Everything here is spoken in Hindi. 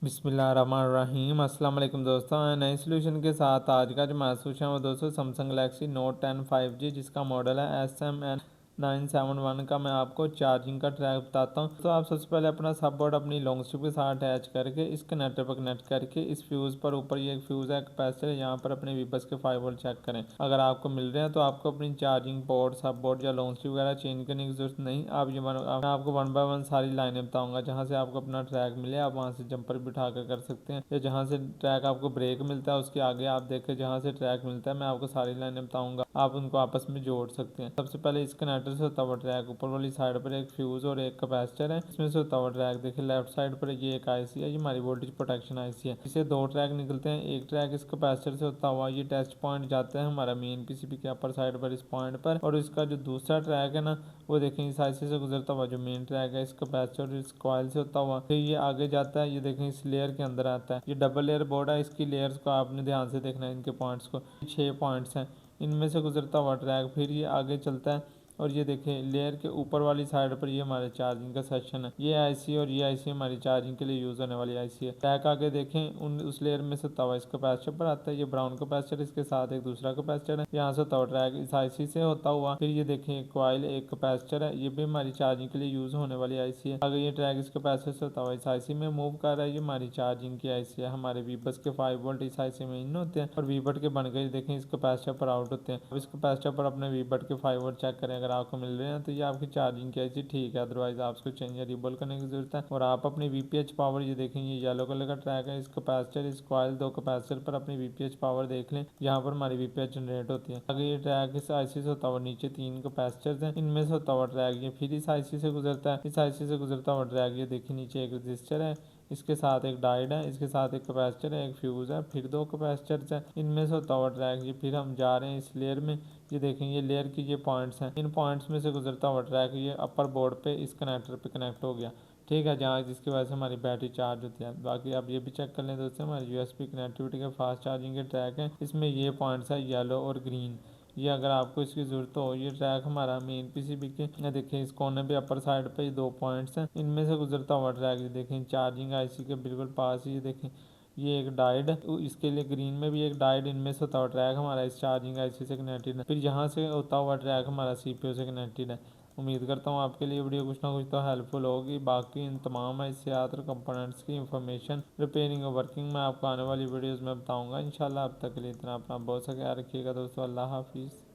बिस्मिल्लाहिर्रहमानिर्रहीम। अस्सलाम वालेकुम दोस्तों, नए सोल्यूशन के साथ आज का जो महसूस है वो दोस्तों सैमसंग गैलेक्सी नोट 10 5G जिसका मॉडल है SM971 का मैं आपको चार्जिंग का ट्रैक बताता हूँ। तो आप सबसे पहले अपना सब बोर्ड अपनी लॉन्ग स्ट्रिप के साथ अटैच करके इस कनेक्टर पर कनेक्ट करके इस फ्यूज़ पर ऊपर ये एक फ्यूज़ है कैपेसिटर है, यहाँ पर अपने वीबस के 5 वोल्ट चेक करें। अगर आपको मिल रहे हैं तो आपको अपनी चार्जिंग पोर्ट सब बोर्ड या लॉन्ग स्ट्रिप वगैरह चेंज करने की जरूरत नहीं। मैं आपको वन बाय वन सारी लाइनें बताऊंगा, जहाँ से आपको अपना ट्रैक मिले आप वहाँ से जंपर बिठा कर सकते हैं, या जहाँ से ट्रैक आपको ब्रेक मिलता है उसके आगे आप देखें जहाँ से ट्रैक मिलता है मैं आपको सारी लाइनें बताऊंगा, आप उनको आपस में जोड़ सकते हैं। सबसे पहले इस कनेक्टर से होता हुआ ट्रैक, ऊपर वाली साइड पर एक फ्यूज और एक कैपेसिटर है, इसमें से होता हुआ ट्रैक देखिए लेफ्ट साइड पर ये एक आईसी है, ये हमारी वोल्टेज प्रोटेक्शन आईसी है। इसे दो ट्रैक निकलते हैं, एक ट्रैक इस कैपेसिटर से होता हुआ ये टेस्ट पॉइंट जाता है हमारा मेन पीसीबी के अपर साइड पर इस पॉइंट पर, और इसका जो दूसरा ट्रैक है ना वो देखें इस आईसी से गुजरता हुआ जो मेन ट्रैक है इस कैपेसिटर और इस कॉइल से होता हुआ फिर ये आगे जाता है, ये देखें इस लेयर के अंदर आता है। ये डबल लेयर बोर्ड है, इसकी लेयर्स को आपने ध्यान से देखना है, इनके पॉइंट्स को 6 पॉइंट्स हैं, इनमें से गुजरता हुआ ट्रैक फिर ये आगे चलता है। और ये देखें लेयर के ऊपर वाली साइड पर ये हमारे चार्जिंग का सेक्शन है, ये आईसी और ये आईसी हमारी चार्जिंग के लिए यूज़ होने वाली आईसी है। ट्रैक आगे देखें उस लेयर में से तवा इस कैपेसिटर पर आता है, ये ब्राउन कैपेसिटर इसके साथ एक दूसरा कैपेसिटर है, यहाँ से तवा ट्रैक इस आईसी से होता हुआ फिर ये देखें एक कॉइल एक कैपेसिटर है, ये भी हमारी चार्जिंग के लिए यूज़ होने वाली आईसी है। अगर ये ट्रैक इस कैपेसिटर से होता हुआ इस आईसी में मूव कर रहा है, ये हमारी चार्जिंग की आईसी है। हमारे वीबस के 5 वोल्ट इस आईसी में इन होते हैं और वीबट के बन गए देखें इस कैपेसिटर पर आउट होते हैं। अब इस कैपेसिटर पर अपने वीबट के 5 वोल्ट चेक करें, अगर आपको मिल रहे हैं तो ये आपकी चार्जिंग की आईसी ठीक है, अदरवाइज आपको चेंज या रिबोल करने की जरूरत है। और आप अपनी वीपीएच पावर ये देखें ये येलो कलर का ट्रैक है, इस कैपेसिटर इस कॉइल दो कैपेसिटर पर अपनी वीपीएच पावर देख लें, यहाँ पर हमारी वीपीएच जनरेट होती है। अगर ये ट्रैक इस आईसी से होता हुआ नीचे 3 कैपेसिटर हैं, इनमें से होता हुआ ट्रैक ये फिर इस आईसी से गुजरता है, इस आईसी से गुजरता हुआ ट्रैक ये देखिए नीचे एक रजिस्टर है, इसके साथ एक डायोड है, इसके साथ एक कैपेसिटर है, एक फ्यूज है, फिर दो कैपेसिटर्स हैं, इनमें से होता हुआ ट्रैक ये फिर हम जा रहे हैं इस लेयर में, ये देखें ये लेयर की ये पॉइंट्स हैं, इन पॉइंट्स में से गुजरता हुआ ट्रैक ये अपर बोर्ड पे इस कनेक्टर पे कनेक्ट हो गया, ठीक है, जहाँ जिसकी वजह से हमारी बैटरी चार्ज होती है। बाकी आप ये भी चेक कर लें दोस्तों, हमारी यूएसबी कनेक्टिविटी के फास्ट चार्जिंग के ट्रैक हैं, इसमें ये पॉइंट्स है येलो और ग्रीन, ये अगर आपको इसकी ज़रूरत हो। ये ट्रैक हमारा मेन पीसीबी के देखिए इस कोने पे अपर साइड पे ये दो पॉइंट्स हैं, इनमें से गुजरता हुआ ट्रैक ये देखें चार्जिंग आईसी के बिल्कुल पास ही ये देखें ये एक डायोड है, इसके लिए ग्रीन में भी एक डायोड, इनमें से होता हुआ ट्रैक हमारा इस चार्जिंग आईसी से कनेक्टेड है, फिर यहाँ से होता हुआ ट्रैक हमारा सीपीयू से कनेक्टेड है। उम्मीद करता हूँ आपके लिए वीडियो कुछ ना कुछ तो हेल्पफुल होगी। बाकी इन तमाम हिस्सात और कंपोनेंट्स की इंफॉर्मेशन रिपेयरिंग और वर्किंग में आपको आने वाली वीडियोज़ में बताऊँगा इंशाल्लाह। अब तक के लिए इतना, अपना बहुत सा ख्याल रखिएगा दोस्तों, अल्लाह हाफिज़।